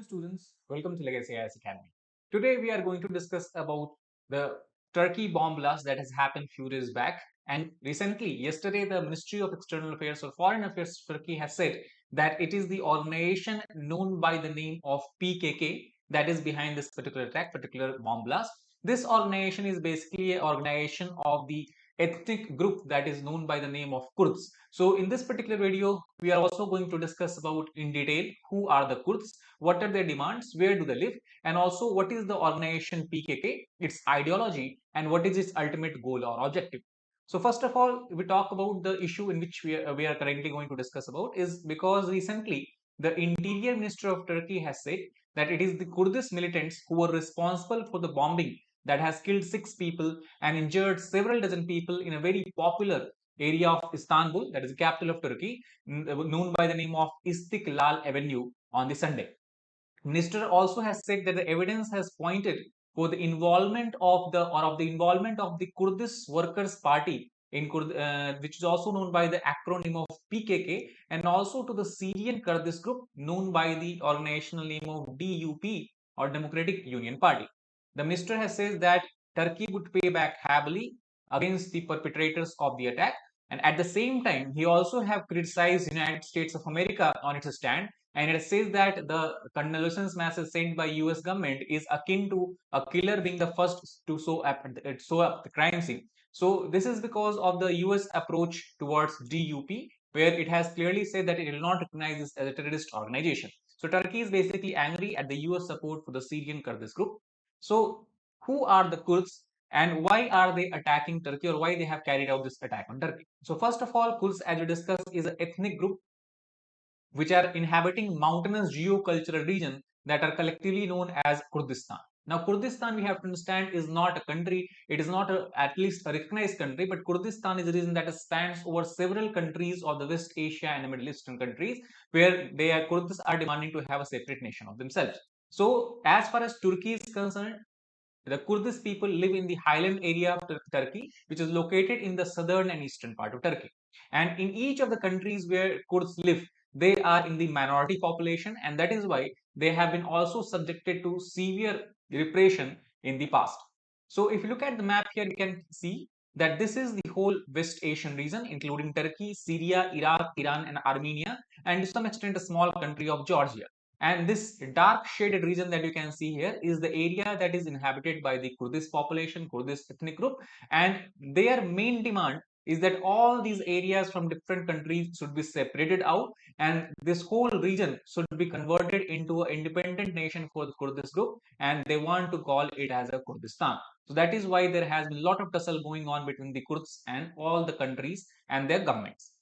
students, welcome to Legacy IAS Academy. Today we are going to discuss about the Turkey bomb blast that has happened few days back. And recently, yesterday, the Ministry of External Affairs or Foreign Affairs of Turkey has said that it is the organization known by the name of PKK that is behind this particular attack, particular bomb blast. This organization is basically an organization of the ethnic group that is known by the name of Kurds. So in this particular video, we are also going to discuss about in detail who are the Kurds, what are their demands, where do they live, and also what is the organization PKK, its ideology, and what is its ultimate goal or objective. So first of all, we talk about the issue in which we are currently going to discuss about is because recently the Interior Minister of Turkey has said that it is the Kurdish militants who were responsible for the bombing that has killed 6 people and injured several dozen people in a very popular area of Istanbul, that is the capital of Turkey, known by the name of Istiklal Avenue on the Sunday. Minister also has said that the evidence has pointed for the involvement of the Kurdish Workers Party in which is also known by the acronym of PKK, and also to the Syrian Kurdish group known by the organizational name of DUP or Democratic Union Party. The minister has said that Turkey would pay back heavily against the perpetrators of the attack, and at the same time he also have criticized United States of America on its stand, and it says that the condolences message sent by US government is akin to a killer being the first to show up the crime scene. So this is because of the US approach towards DUP, where it has clearly said that it will not recognize this as a terrorist organization. So Turkey is basically angry at the US support for the Syrian Kurdish group. So who are the Kurds and why are they attacking Turkey, or why they have carried out this attack on Turkey? So first of all, Kurds, as we discussed, is an ethnic group which are inhabiting mountainous geocultural region that are collectively known as Kurdistan. Now, Kurdistan, we have to understand, is not a country. It is not at least a recognized country, but Kurdistan is a region that spans over several countries of the West Asia and the Middle Eastern countries, where Kurds are demanding to have a separate nation of themselves. So, as far as Turkey is concerned, the Kurdish people live in the highland area of Turkey, which is located in the southern and eastern part of Turkey. And in each of the countries where Kurds live, they are in the minority population, and that is why they have been also subjected to severe repression in the past. So if you look at the map here, you can see that this is the whole West Asian region, including Turkey, Syria, Iraq, Iran, and Armenia, and to some extent a small country of Georgia. And this dark shaded region that you can see here is the area that is inhabited by the Kurdish population, Kurdish ethnic group, and their main demand is that all these areas from different countries should be separated out, and this whole region should be converted into an independent nation for the Kurdish group, and they want to call it as a Kurdistan. So that is why there has been a lot of tussle going on between the Kurds and all the countries and their governments.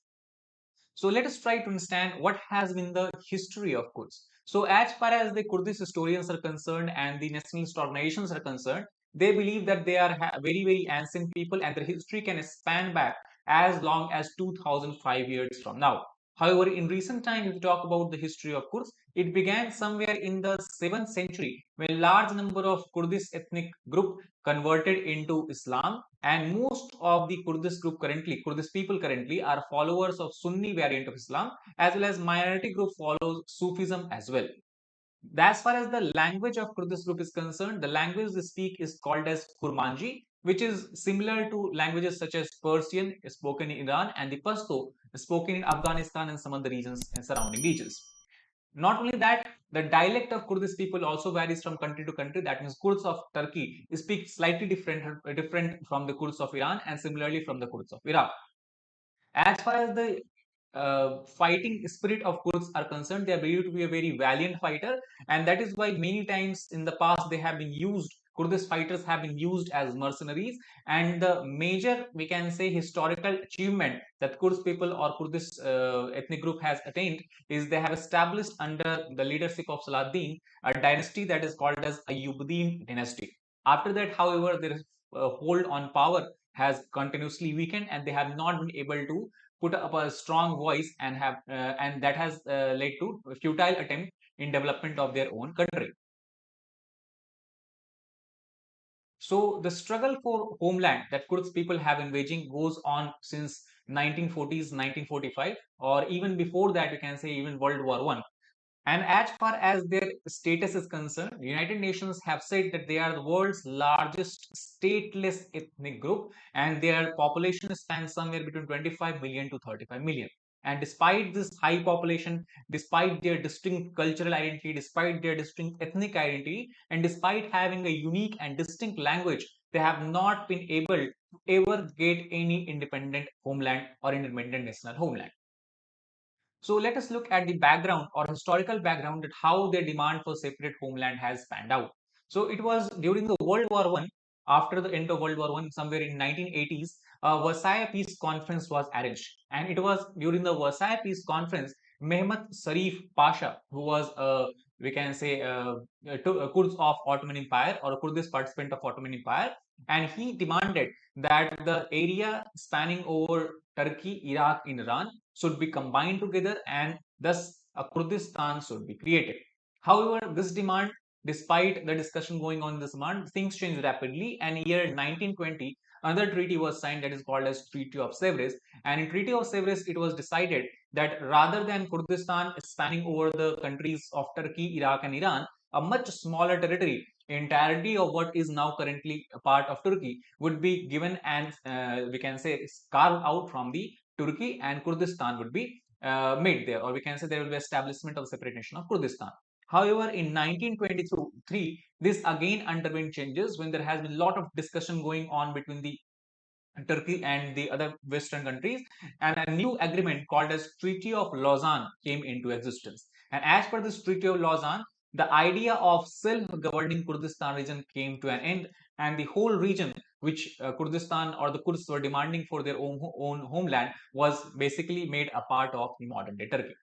So let us try to understand what has been the history of Kurds. So as far as the Kurdish historians are concerned and the nationalist organizations are concerned, they believe that they are very, very ancient people, and their history can span back as long as 2005 years from now. However, in recent time, if we talk about the history of Kurds, it began somewhere in the 7th century when a large number of Kurdish ethnic group converted into Islam, and most of the Kurdish people currently are followers of Sunni variant of Islam, as well as minority group follows Sufism as well. As far as the language of Kurdish group is concerned, the language they speak is called as Kurmanji, which is similar to languages such as Persian spoken in Iran and the Pashto spoken in Afghanistan and some other regions and surrounding regions. Not only that, the dialect of Kurdish people also varies from country to country. That means Kurds of Turkey speak slightly different from the Kurds of Iran, and similarly from the Kurds of Iraq. As far as the fighting spirit of Kurds are concerned, they are believed to be a very valiant fighter, and that is why many times in the past they have been used. Kurdish fighters have been used as mercenaries, and the major, we can say, historical achievement that Kurds people or Kurdish ethnic group has attained is they have established under the leadership of Salahuddin a dynasty that is called as Ayyubidin dynasty. After that, however, their hold on power has continuously weakened, and they have not been able to put up a strong voice, and that has led to a futile attempt in development of their own country. So the struggle for homeland that Kurds people have been waging goes on since 1940s, 1945, or even before that, you can say even World War I. And as far as their status is concerned, United Nations have said that they are the world's largest stateless ethnic group, and their population spans somewhere between 25 million to 35 million. And despite this high population, despite their distinct cultural identity, despite their distinct ethnic identity, and despite having a unique and distinct language, they have not been able to ever get any independent homeland or independent national homeland. So let us look at the background or historical background that how their demand for separate homeland has panned out. So it was during the World War One, after the end of World War One, somewhere in 1980s, a Versailles Peace Conference was arranged, and it was during the Versailles Peace Conference, Mehmet Sharif Pasha, who was we can say a Kurds of Ottoman Empire or a Kurdish participant of Ottoman Empire, and he demanded that the area spanning over Turkey, Iraq, and Iran should be combined together, and thus a Kurdistan should be created. However, this demand, despite the discussion going on in this demand, things changed rapidly, and in year 1920, another treaty was signed that is called as Treaty of Sevres. And in Treaty of Sevres, it was decided that rather than Kurdistan spanning over the countries of Turkey, Iraq, and Iran, a much smaller territory, entirety of what is now currently a part of Turkey, would be given and we can say carved out from the Turkey, and Kurdistan would be made there, or we can say there will be establishment of separate nation of Kurdistan. However, in 1923, this again underwent changes when there has been a lot of discussion going on between the Turkey and the other Western countries, and a new agreement called as Treaty of Lausanne came into existence. And as per this Treaty of Lausanne, the idea of self-governing Kurdistan region came to an end, and the whole region which Kurdistan or the Kurds were demanding for their own homeland was basically made a part of the modern day Turkey.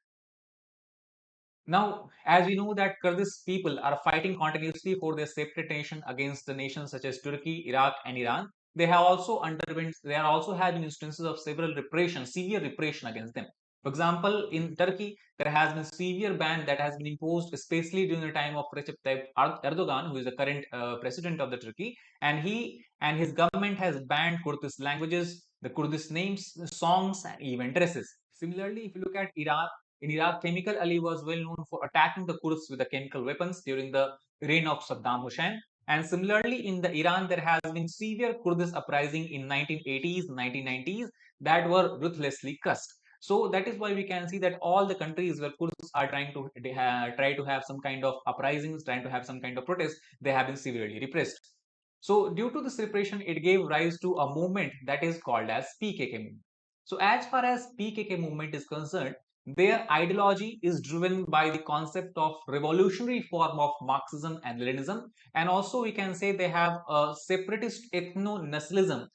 Now, as we know that Kurdish people are fighting continuously for their separate nation against the nations such as Turkey, Iraq, and Iran, there are also having instances of several repression, severe repression against them. For example, in Turkey, there has been severe ban that has been imposed, especially during the time of Recep Tayyip Erdogan, who is the current president of the Turkey, and he and his government has banned Kurdish languages, the Kurdish names, songs, and even dresses. Similarly, if you look at Iraq, in Iraq, Chemical Ali was well known for attacking the Kurds with the chemical weapons during the reign of Saddam Hussein. And similarly, in the Iran, there has been severe Kurdish uprising in 1980s, 1990s that were ruthlessly crushed. So that is why we can see that all the countries where Kurds are try to have some kind of uprisings, trying to have some kind of protest, they have been severely repressed. So due to this repression, it gave rise to a movement that is called as PKK movement. So as far as PKK movement is concerned, their ideology is driven by the concept of revolutionary form of Marxism and Leninism, and also we can say they have a separatist ethno-nationalism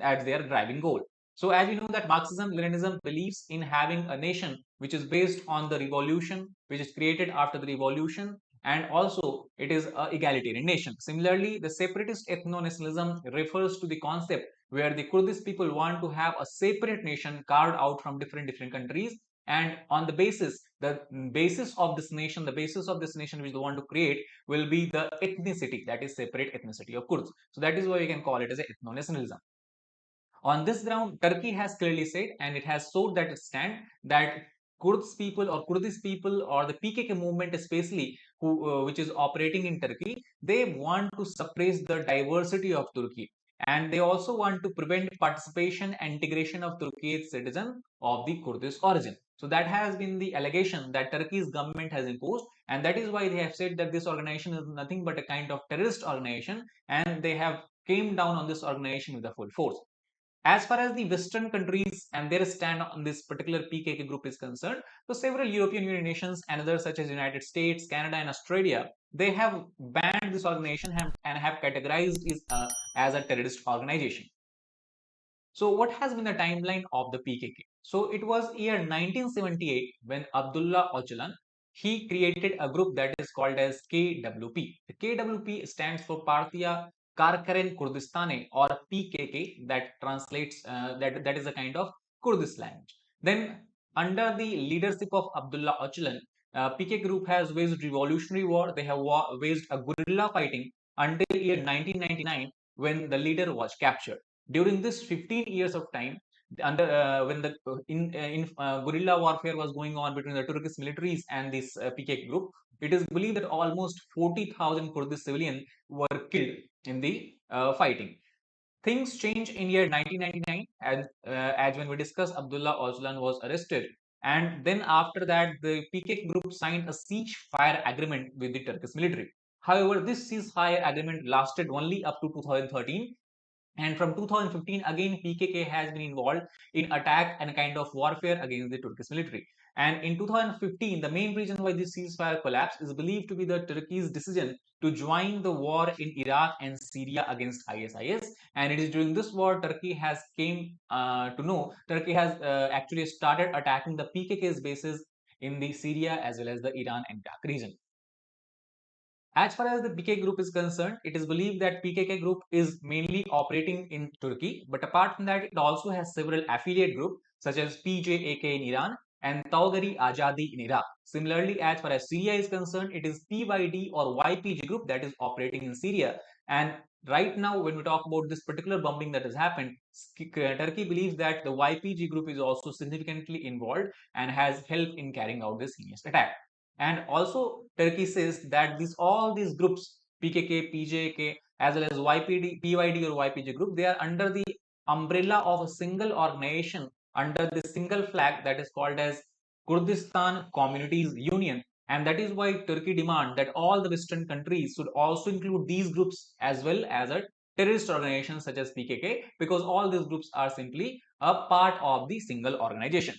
as their driving goal. So as we know that Marxism, Leninism believes in having a nation which is based on the revolution, which is created after the revolution, and also it is a egalitarian nation. Similarly, the separatist ethno-nationalism refers to the concept where the Kurdish people want to have a separate nation carved out from different countries, and on the basis of this nation, the basis of this nation which they want to create will be the ethnicity, that is separate ethnicity of Kurds. So that is why we can call it as a ethno-nationalism. On this ground, Turkey has clearly said, and it has showed that it stand, that Kurds people or Kurdish people or the PKK movement especially, which is operating in Turkey, they want to suppress the diversity of Turkey, and they also want to prevent participation and integration of Turkey's citizen of the Kurdish origin. So that has been the allegation that Turkey's government has imposed, and that is why they have said that this organization is nothing but a kind of terrorist organization, and they have came down on this organization with the full force. As far as the Western countries and their stand on this particular PKK group is concerned, so several European Union nations and others such as United States, Canada, and Australia, they have banned this organization and have categorized it as a terrorist organization. So what has been the timeline of the PKK? So it was year 1978 when Abdullah Öcalan, he created a group that is called as KWP. The KWP stands for Partiya Karkaren Kurdistane, or PKK, that translates that is a kind of Kurdish language. Then under the leadership of Abdullah Öcalan, PKK group has waged revolutionary war. They have waged a guerrilla fighting until year 1999 when the leader was captured. During this 15 years of time, when the guerrilla warfare was going on between the Turkish militaries and this PKK group. It is believed that almost 40,000 Kurdish civilians were killed in the fighting. Things changed in year 1999, as when we discussed, Abdullah Öcalan was arrested, and then after that, the PKK group signed a ceasefire agreement with the Turkish military. However, this ceasefire agreement lasted only up to 2013, and from 2015, again, PKK has been involved in attack and kind of warfare against the Turkish military. And in 2015, the main reason why this ceasefire collapsed is believed to be the Turkey's decision to join the war in Iraq and Syria against ISIS. And it is during this war Turkey has came to know Turkey has actually started attacking the PKK's bases in the Syria as well as the Iran and Iraq region. As far as the PKK group is concerned, it is believed that PKK group is mainly operating in Turkey, but apart from that, it also has several affiliate groups such as PJAK in Iran and Tawgari Ajadi in Iraq. Similarly, as far as Syria is concerned, it is PYD or YPG group that is operating in Syria. And right now, when we talk about this particular bombing that has happened, Turkey believes that the YPG group is also significantly involved and has helped in carrying out this heinous attack. And also, Turkey says that all these groups, PKK, PJK, as well as YPD, PYD or YPG group, they are under the umbrella of a single organization under the single flag that is called as Kurdistan Communities Union. And that is why Turkey demands that all the Western countries should also include these groups as well as a terrorist organization such as PKK, because all these groups are simply a part of the single organization.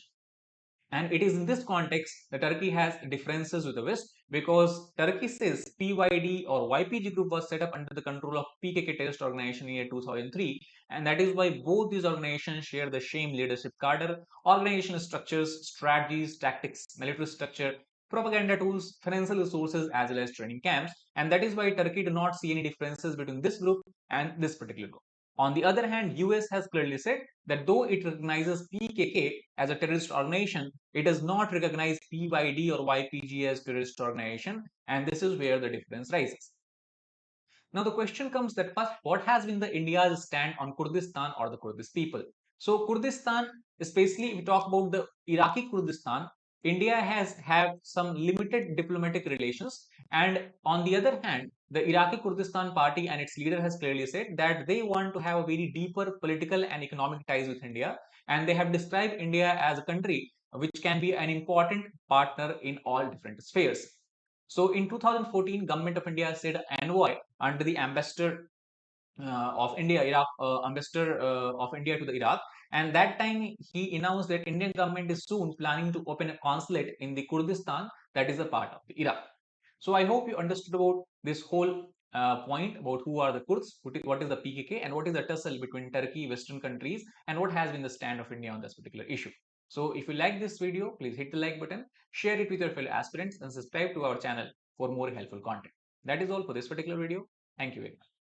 And it is in this context that Turkey has differences with the West, because Turkey says PYD or YPG group was set up under the control of PKK terrorist organization in year 2003, and that is why both these organizations share the same leadership cadre, organizational structures, strategies, tactics, military structure, propaganda tools, financial resources, as well as training camps, and that is why Turkey do not see any differences between this group and this particular group. On the other hand, US has clearly said that though it recognizes PKK as a terrorist organization, it does not recognize PYD or YPG as terrorist organization, and this is where the difference rises. Now the question comes that first, what has been the India's stand on Kurdistan or the Kurdish people? So Kurdistan, especially if we talk about the Iraqi Kurdistan, India has had some limited diplomatic relations, and on the other hand, the Iraqi Kurdistan party and its leader has clearly said that they want to have a very deeper political and economic ties with India, and they have described India as a country which can be an important partner in all different spheres. So in 2014, Government of India sent an envoy under the ambassador of India, ambassador of India to the Iraq, and that time he announced that Indian government is soon planning to open a consulate in the Kurdistan that is a part of the Iraq. So I hope you understood about this whole point about who are the Kurds, what is the PKK, and what is the tussle between Turkey, Western countries, and what has been the stand of India on this particular issue. So if you like this video, please hit the like button, share it with your fellow aspirants, and subscribe to our channel for more helpful content. That is all for this particular video. Thank you very much.